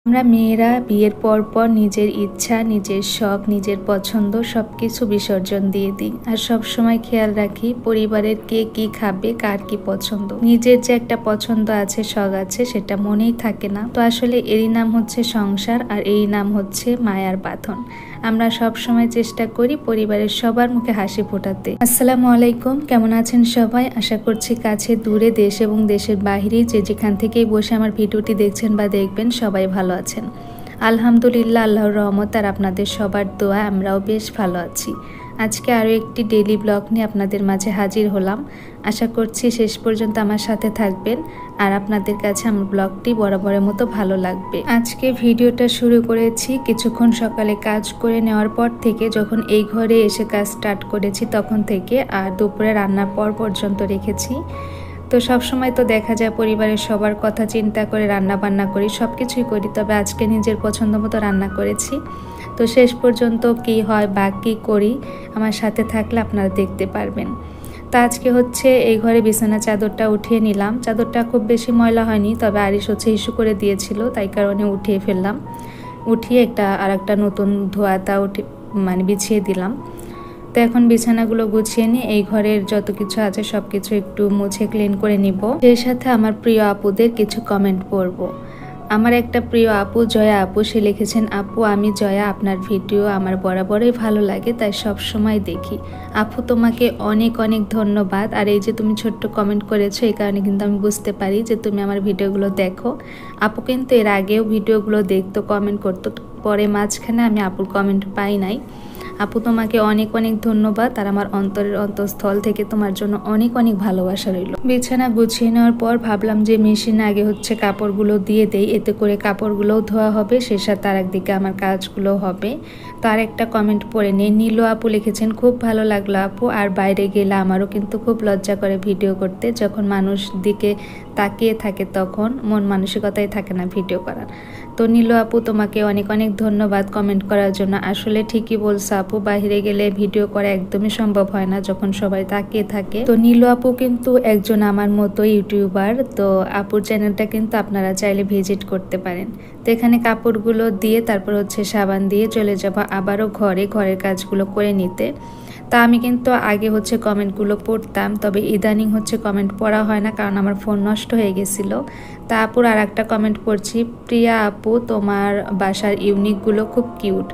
আমরা মেয়েরা বিয়ের পর নিজের ইচ্ছা, নিজের শখ, নিজের পছন্দ সবকিছু বিসর্জন দিয়ে দিই। আর সব সময় খেয়াল রাখি পরিবারের কে কি খাবে, কার কি পছন্দ। নিজের যে একটা পছন্দ আছে, শখ আছে, সেটা মনেই থাকে না। তো আসলে এরই নাম হচ্ছে সংসার, আর এই নাম হচ্ছে মায়ার বাঁধন। আমরা সব সময় চেষ্টা করি পরিবারের সবার মুখে হাসি ফোটাতে। আসসালামু আলাইকুম, কেমন আছেন সবাই? আশা করছি কাছে দূরে, দেশ এবং দেশের বাইরে যে যেখান থেকেই বসে আমার ভিডিওটি দেখছেন বা দেখবেন সবাই ভালো আছেন। আলহামদুলিল্লাহ, আল্লাহর রহমত আর আপনাদের সবার দোয়া আমরাও বেশ ভালো আছি। আজকে আরও একটি ডেইলি ব্লগ নিয়ে আপনাদের মাঝে হাজির হলাম। আশা করছি শেষ পর্যন্ত আমার সাথে থাকবেন আর আপনাদের কাছে আমার ব্লগটি বরাবরের মতো ভালো লাগবে। আজকে ভিডিওটা শুরু করেছি কিছুক্ষণ সকালে কাজ করে নেওয়ার পর থেকে, যখন এই ঘরে এসে কাজ স্টার্ট করেছি তখন থেকে, আর দুপুরে রান্নার পর পর্যন্ত রেখেছি। তো সব সময় তো দেখা যায় পরিবারের সবার কথা চিন্তা করে রান্না বান্না করি, সব কিছুই করি, তবে আজকে নিজের পছন্দ মতো রান্না করেছি। তো শেষ পর্যন্ত কি হয় বা কী করি আমার সাথে থাকলে আপনারা দেখতে পারবেন। তো আজকে হচ্ছে এই ঘরে বিছানা চাদরটা উঠিয়ে নিলাম। চাদরটা খুব বেশি ময়লা হয়নি, তবে আরিশ হচ্ছে ইস্যু করে দিয়েছিল, তাই কারণে উঠিয়ে ফেললাম। উঠিয়ে আর একটা নতুন ধোয়াতা বিছিয়ে দিলাম। তো এখন বিছানাগুলো গুছিয়ে নিয়ে এই ঘরের যত কিছু আছে সব কিছু একটু মুছে ক্লিন করে নিব। সেই সাথে আমার প্রিয় আপুদের কিছু কমেন্ট পড়ব। আমার একটা প্রিয় আপু, জয়া আপু, সে লিখেছেন, আপু আমি জয়া, আপনার ভিডিও আমার বরাবরই ভালো লাগে, তাই সব সময় দেখি। আপু তোমাকে অনেক অনেক ধন্যবাদ। আর এই যে তুমি ছোট্ট কমেন্ট করেছো, এই কারণে কিন্তু আমি বুঝতে পারি যে তুমি আমার ভিডিওগুলো দেখো। আপু কিন্তু এর আগেও ভিডিওগুলো দেখতো, কমেন্ট করতো, পরে মাঝখানে আমি আপুর কমেন্ট পাই নাই। আপু তোমাকে অনেক অনেক ধন্যবাদ, আর আমার অন্তরের অন্তঃস্থল থেকে তোমার জন্য অনেক অনেক ভালোবাসা রইল। বিছানা গুছিয়ে নেওয়ার পর ভাবলাম যে মেশিনে আগে হচ্ছে কাপড়গুলো দিয়ে দেই, এতে করে কাপড়গুলোও ধোয়া হবে, সে সাথে আর একদিকে আমার কাজগুলো হবে। তো আর একটা কমেন্ট পড়ে নিয়ে নীলু আপু লিখেছেন, খুব ভালো লাগলো আপু, আর বাইরে গেলে আমারও কিন্তু খুব লজ্জা করে ভিডিও করতে, যখন মানুষ দিকে তাকিয়ে থাকে তখন মন মানসিকতাই থাকে না ভিডিও করার। তো নীলু আপু তোমাকে অনেক অনেক ধন্যবাদ কমেন্ট করার জন্য। আসলে ঠিকই বলছো আপু, বাইরে গেলে ভিডিও করা একদমই সম্ভব হয় না যখন সবাই তাকিয়ে থাকে। তো নীলু আপু কিন্তু একজন আমার মতো ইউটিউবার, তো আপুর চ্যানেলটা কিন্তু আপনারা চাইলে ভিজিট করতে পারেন। তো এখানে কাপড়গুলো দিয়ে তারপর হচ্ছে সাবান দিয়ে চলে যাব আবারও ঘরের কাজগুলো করে নিতে। তা আমি কিন্তু আগে হচ্ছে কমেন্টগুলো পড়তাম, তবে ইদানিং হচ্ছে কমেন্ট পড়া হয় না, কারণ আমার ফোন নষ্ট হয়ে গেছিলো। তা আপুর আর একটা কমেন্ট পড়ছি, প্রিয়া আপু তোমার বাসার ইউনিকগুলো খুব কিউট।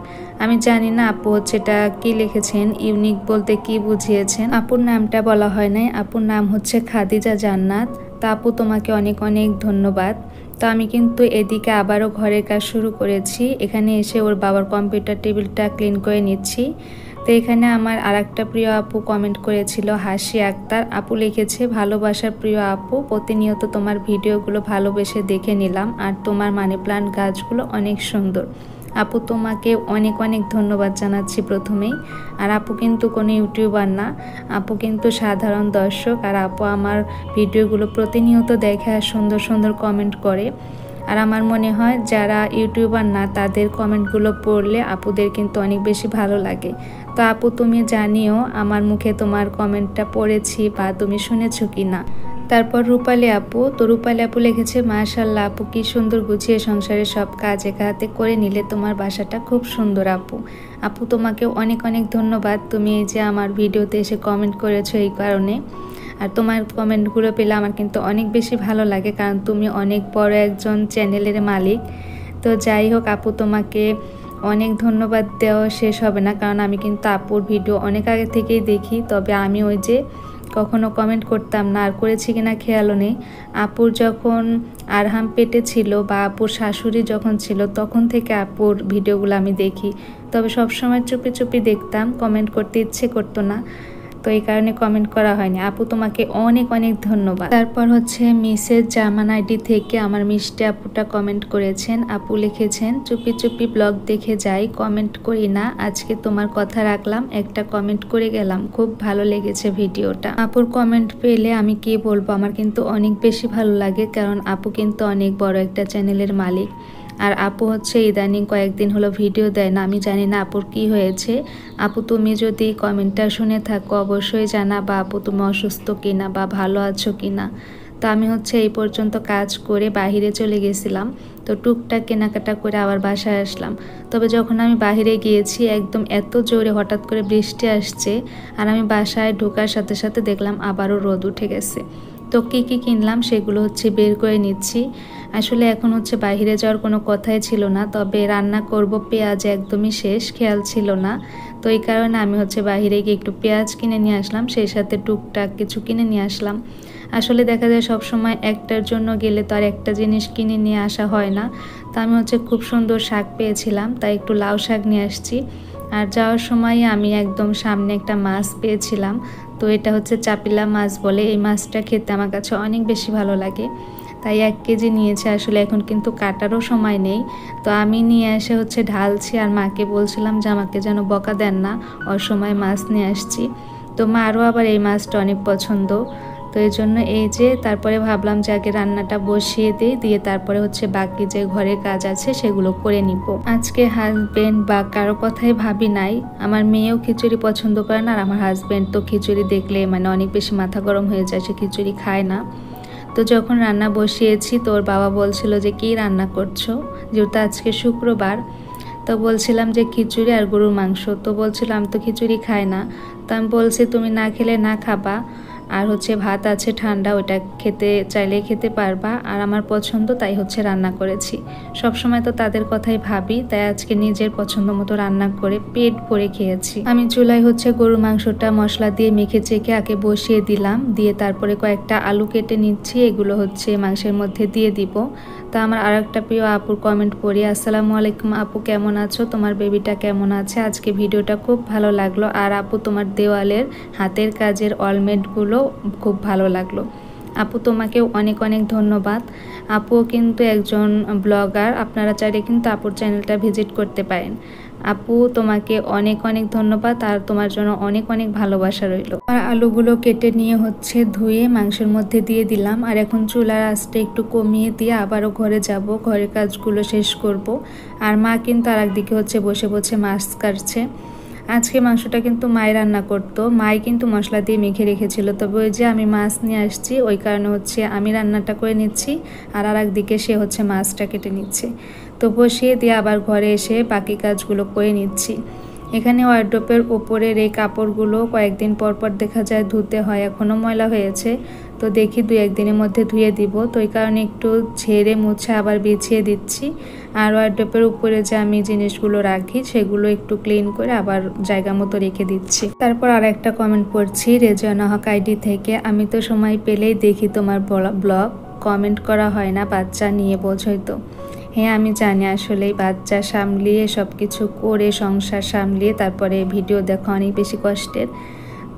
আমি জানি না আপু হচ্ছে এটা কি লিখেছেন, ইউনিক বলতে কি বুঝিয়েছেন। আপুর নামটা বলা হয় নাই, আপুর নাম হচ্ছে খাদিজা জান্নাত। তা আপু তোমাকে অনেক অনেক ধন্যবাদ। তো আমি কিন্তু এদিকে আবারও ঘরের কাজ শুরু করেছি। এখানে এসে ওর বাবার কম্পিউটার টেবিলটা ক্লিন করে নিচ্ছি। তো এখানে আমার আর একটা প্রিয় আপু কমেন্ট করেছিল, হাসি আক্তার আপু লিখেছে, ভালোবাসার প্রিয় আপু, প্রতিনিয়ত তোমার ভিডিওগুলো ভালোবেসে দেখে নিলাম, আর তোমার মানি প্লান্ট গাছগুলো অনেক সুন্দর। আপু তোমাকে অনেক অনেক ধন্যবাদ জানাচ্ছি প্রথমেই। আর আপু কিন্তু কোনো ইউটিউবার না, আপু কিন্তু সাধারণ দর্শক, আর আপু আমার ভিডিওগুলো প্রতিনিয়ত দেখে আর সুন্দর সুন্দর কমেন্ট করে। আর আমার মনে হয় যারা ইউটিউবার না তাদের কমেন্টগুলো পড়লে আপুদের কিন্তু অনেক বেশি ভালো লাগে। তো আপু তুমি জানিও আমার মুখে তোমার কমেন্টটা পড়েছি বা তুমি শুনেছো কি না। তারপর রূপালী আপু, তো রূপালী আপু লিখেছে, মাশাআল্লাহ আপু কি সুন্দর গুছিয়ে সংসারের সব কাজ একা হাতে করে নিলে, তোমার বাসাটা খুব সুন্দর আপু। আপু তোমাকে অনেক অনেক ধন্যবাদ, তুমি এই যে আমার ভিডিওতে এসে কমেন্ট করেছো এই কারণে। আর তোমার কমেন্টগুলো পেলে আমার কিন্তু অনেক বেশি ভালো লাগে, কারণ তুমি অনেক বড় একজন চ্যানেলের মালিক। তো যাই হোক আপু, তোমাকে অনেক ধন্যবাদ দেওয়া শেষ হবে না, কারণ আমি কিন্তু আপুর ভিডিও অনেক আগে থেকেই দেখি, তবে আমি ওই যে কখনো কমেন্ট করতাম না, আর করেছি কিনা খেয়ালও নেই। আপুর যখন আরহাম পেটে ছিল বা আপুর শাশুড়ি যখন ছিল তখন থেকে আপুর ভিডিওগুলো আমি দেখি, তবে সবসময় চুপি চুপি দেখতাম, কমেন্ট করতে ইচ্ছে করতো না, তো এই কারণে কমেন্ট করা হয়নি। আপু তোমাকে অনেক অনেক ধন্যবাদ। তারপর হচ্ছে মিসেস জামান আইডি থেকে আমার মিষ্টি আপুটা কমেন্ট করেছেন, আপু লিখেছেন, চুপি চুপি ব্লগ দেখে যাই, কমেন্ট করি না, আজকে তোমার কথা রাখলাম, একটা কমেন্ট করে গেলাম, খুব ভালো লেগেছে ভিডিওটা। আপুর কমেন্ট পেলে আমি কি বলবো, আমার কিন্তু অনেক বেশি ভালো লাগে, কারণ আপু কিন্তু অনেক বড় একটা চ্যানেলের মালিক। আর আপু হচ্ছে ইদানিং কয়েকদিন হলো ভিডিও দেয় না, আমি জানি না আপুর কি হয়েছে। আপু তুমি যদি কমেন্টটা শুনে থাকো অবশ্যই জানাবা আপু তুমি অসুস্থ কিনা বা ভালো আছো কিনা। তো আমি হচ্ছে এই পর্যন্ত কাজ করে বাহিরে চলে গেছিলাম, তো টুকটাক কেনাকাটা করে আবার বাসায় আসলাম। তবে যখন আমি বাইরে গিয়েছি একদম এত জোরে হঠাৎ করে বৃষ্টি আসছে, আর আমি বাসায় ঢোকার সাথে সাথে দেখলাম আবারও রোদ উঠে গেছে। তো কী কী কিনলাম সেগুলো হচ্ছে বের করে নিচ্ছি। আসলে এখন হচ্ছে বাইরে যাওয়ার কোনো কথাই ছিল না, তবে রান্না করব পেঁয়াজ একদমই শেষ, খেয়াল ছিল না। তো এই কারণে আমি হচ্ছে বাইরে গিয়ে একটু পেঁয়াজ কিনে নিয়ে আসলাম, সেই সাথে টুকটাক কিছু কিনে নিয়ে আসলাম। আসলে দেখা যায় সব সময় একটার জন্য গেলে তো আর একটা জিনিস কিনে নিয়ে আসা হয় না। তো আমি হচ্ছে খুব সুন্দর শাক পেয়েছিলাম, তাই একটু লাউ শাক নিয়ে আসছি। আর যাওয়ার সময় আমি একদম সামনে একটা মাছ পেয়েছিলাম, তো এটা হচ্ছে চাপিলা মাছ বলে। এই মাছটা খেতে আমার কাছে অনেক বেশি ভালো লাগে, তাই 1 কেজি নিয়েছে। আসলে এখন কিন্তু কাটারও সময় নেই, তো আমি নিয়ে এসে হচ্ছে ঢালছি, আর মাকে বলছিলাম যে আমাকে যেন বকা দেন না, অসময়ে মাছ নিয়ে আসছি। তো মারও আবার এই মাছটা অনেক পছন্দ, তো এই জন্য এই যে তারপরে ভাবলাম যে আগে রান্নাটা বসিয়ে দিই, দিয়ে তারপরে হচ্ছে বাকি যে ঘরের কাজ আছে সেগুলো করে নিব। আজকে হাজবেন্ড বা কারো কথাই ভাবি নাই। আমার মেয়েও খিচুড়ি পছন্দ করে না, আর আমার হাজবেন্ড তো খিচুড়ি দেখলে মানে অনেক বেশি মাথা গরম হয়ে যায়, সে খিচুড়ি খায় না। তো যখন রান্না বসিয়েছি তোর বাবা বলছিল যে কি রান্না করছো, যেহেতু আজকে শুক্রবার। তো বলছিলাম যে খিচুড়ি আর গরুর মাংস। তো বলছিলাম তো খিচুড়ি খায় না। তো আমি বলছি তুমি না খেলে না খাবা, আর হচ্ছে ভাত আছে ঠান্ডা, ওটা খেতে চাইলে খেতে পারবা, আর আমার পছন্দ তাই হচ্ছে রান্না করেছি। সব সময় তো তাদের কথাই ভাবি, তাই আজকে নিজের পছন্দ মতো রান্না করে পেট ভরে খেয়েছি। আমি চুলায় হচ্ছে গরুর মাংসটা মশলা দিয়ে মেখে চেখে আগে বসিয়ে দিলাম, দিয়ে তারপরে কয়েকটা আলু কেটে নিচ্ছি, এগুলো হচ্ছে মাংসের মধ্যে দিয়ে দিব। তো আমার আর একটা প্রিয় আপুর কমেন্ট পড়ি, আসসালামু আলাইকুম আপু, কেমন আছো, তোমার বেবিটা কেমন আছে? আজকে ভিডিওটা খুব ভালো লাগলো, আর আপু তোমার দেওয়ালের হাতের কাজের অলমেটগুলো খুব ভালো লাগলো। আপু তোমাকেও অনেক অনেক ধন্যবাদ। আপুও কিন্তু একজন ব্লগার, আপনারা চাইলে কিন্তু আপুর চ্যানেলটা ভিজিট করতে পারেন। আপু তোমাকে অনেক অনেক ধন্যবাদ, আর তোমার জন্য অনেক অনেক ভালোবাসা রইল। আর আলুগুলো কেটে নিয়ে হচ্ছে ধুয়ে মাংসের মধ্যে দিয়ে দিলাম, আর এখন চুলার আঁচটা একটু কমিয়ে দিয়ে আবারও ঘরে যাব, ঘরের কাজগুলো শেষ করব। আর মা কিন্তু আর একদিকে হচ্ছে বসে বসে মাছ কাটছে। আজকে মাংসটা কিন্তু মাই রান্না করতো, মাই কিন্তু মশলা দিয়ে মেখে রেখেছিল, তবে ওই যে আমি মাছ নিয়ে আসছি ওই কারণে হচ্ছে আমি রান্নাটা করে নিচ্ছি, আর একদিকে সে হচ্ছে মাছটা কেটে নিচ্ছে। তো বসিয়ে দিয়ে আবার ঘরে এসে বাকি কাজগুলো করে নিচ্ছি। এখানে ওয়ারড্রোপের ওপরের এই কাপড়গুলো কয়েকদিন পর পর দেখা যায় ধুতে হয়, এখনও ময়লা হয়েছে, তো দেখি 2-1 দিনের মধ্যে ধুয়ে দিব। তো এই কারণে একটু ঝেড়ে মুছে আবার বিছিয়ে দিচ্ছি, আর ওয়ারড্রোপের উপরে যে আমি জিনিসগুলো রাখি সেগুলো একটু ক্লিন করে আবার জায়গা মতো রেখে দিচ্ছি। তারপর আর একটা কমেন্ট পড়ছি রেজিয়ানা হক আইডি থেকে, আমি তো সময় পেলেই দেখি তোমার ব্লগ, কমেন্ট করা হয় না, বাচ্চা নিয়ে বোঝই তো। হ্যাঁ আমি জানি, আসলে বাচ্চা সামলিয়ে সব কিছু করে সংসার সামলিয়ে তারপরে ভিডিও দেখা অনেক বেশি কষ্টের।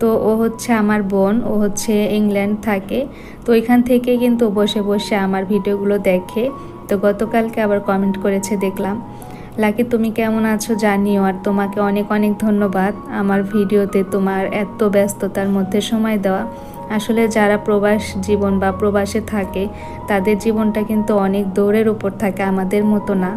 তো ও হচ্ছে আমার বোন, ও হচ্ছে ইংল্যান্ড থাকে, তো এখান থেকে কিন্তু বসে বসে আমার ভিডিওগুলো দেখে। তো গতকালকে আবার কমেন্ট করেছে দেখলাম। লাকি তুমি কেমন আছো জানিও, আর তোমাকে অনেক অনেক ধন্যবাদ আমার ভিডিওতে তোমার এত ব্যস্ততার মধ্যে সময় দেওয়া। আসলে যারা প্রবাস জীবন বা প্রবাসে থাকে তাদের জীবনটা কিন্তু অনেক দৌড়ের উপর থাকে, আমাদের মতো না।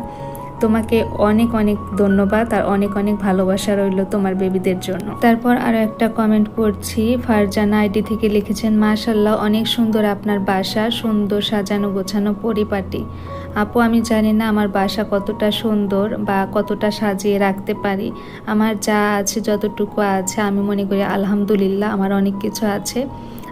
তোমাকে অনেক অনেক ধন্যবাদ, আর অনেক অনেক ভালোবাসা রইল তোমার বেবিদের জন্য। তারপর আরও একটা কমেন্ট পড়ছি, ফারজানা আইডি থেকে লিখেছেন, মাশাআল্লাহ অনেক সুন্দর আপনার বাসা, সুন্দর সাজানো গোছানো পরিপাটি। আপু আমি জানি না আমার বাসা কতটা সুন্দর বা কতটা সাজিয়ে রাখতে পারি, আমার যা আছে যতটুকু আছে আমি মনে করি আলহামদুলিল্লাহ আমার অনেক কিছু আছে,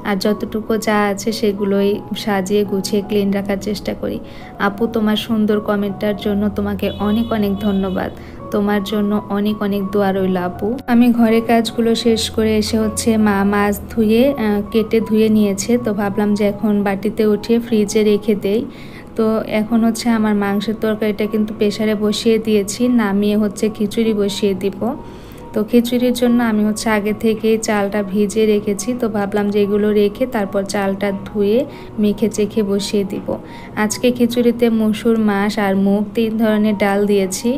আর যতটুকু যা আছে সেগুলোই সাজিয়ে গুছিয়ে ক্লিন রাখার চেষ্টা করি। আপু তোমার সুন্দর কমেন্টটার জন্য তোমাকে অনেক অনেক ধন্যবাদ, তোমার জন্য অনেক অনেক দোয়া রইল আপু। আমি ঘরে কাজগুলো শেষ করে এসে হচ্ছে মা মাছ ধুয়ে কেটে ধুয়ে নিয়েছে, তো ভাবলাম যে এখন বাটিতে উঠিয়ে ফ্রিজে রেখে দেই। তো এখন হচ্ছে আমার মাংসের তরকারিটা কিন্তু প্রেসারে বসিয়ে দিয়েছি, নামিয়ে হচ্ছে খিচুড়ি বসিয়ে দিব। তো খিচুড়ির জন্য আমি হচ্ছে আগে থেকেই চালটা ভিজিয়ে রেখেছি, তো ভাবলাম যে এগুলো রেখে তারপর চালটা ধুয়ে মেখে চেখে বসিয়ে দিব। আজকে খিচুড়িতে মসুর মাছ আর মুগ 3 ধরনের ডাল দিয়েছি,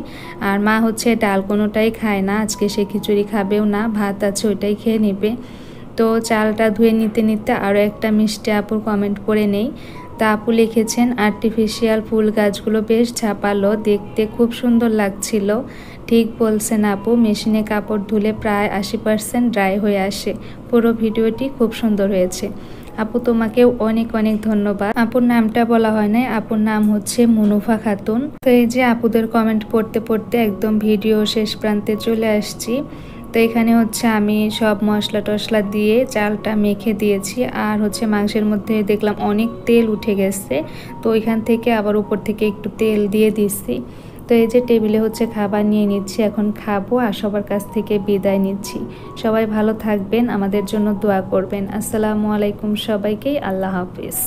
আর মা হচ্ছে ডাল কোনোটাই খায় না, আজকে সে খিচুড়ি খাবেও না, ভাত আছে ওইটাই খেয়ে নেবে। তো চালটা ধুয়ে নিতে নিতে আরও একটা মিষ্টি আপুর কমেন্ট করে নেই। তা আপু লিখেছেন, আর্টিফিশিয়াল ফুল গাছগুলো বেশ ঝাপালো, দেখতে খুব সুন্দর লাগছিল। ঠিক বলছেন আপু, মেশিনে কাপড় ধুলে প্রায় 80% ড্রাই হয়ে আসে, পুরো ভিডিওটি খুব সুন্দর হয়েছে। আপু তোমাকেও অনেক অনেক ধন্যবাদ। আপুর নামটা বলা হয় নাই, আপুর নাম হচ্ছে মুনুফা খাতুন। তো এই যে আপুদের কমেন্ট পড়তে পড়তে একদম ভিডিও শেষ প্রান্তে চলে আসছি। তো এখানে হচ্ছে আমি সব মশলা টশলা দিয়ে চালটা মেখে দিয়েছি, আর হচ্ছে মাংসের মধ্যে দেখলাম অনেক তেল উঠে গেছে, তো ওইখান থেকে আবার উপর থেকে একটু তেল দিয়ে দিচ্ছি। তো এই যে টেবিলে হচ্ছে খাবার নিয়ে নিচ্ছি, এখন খাবো আর সবার কাছ থেকে বিদায় নিচ্ছি। সবাই ভালো থাকবেন, আমাদের জন্য দোয়া করবেন। আসসালামু আলাইকুম সবাইকে, আল্লাহ হাফিজ।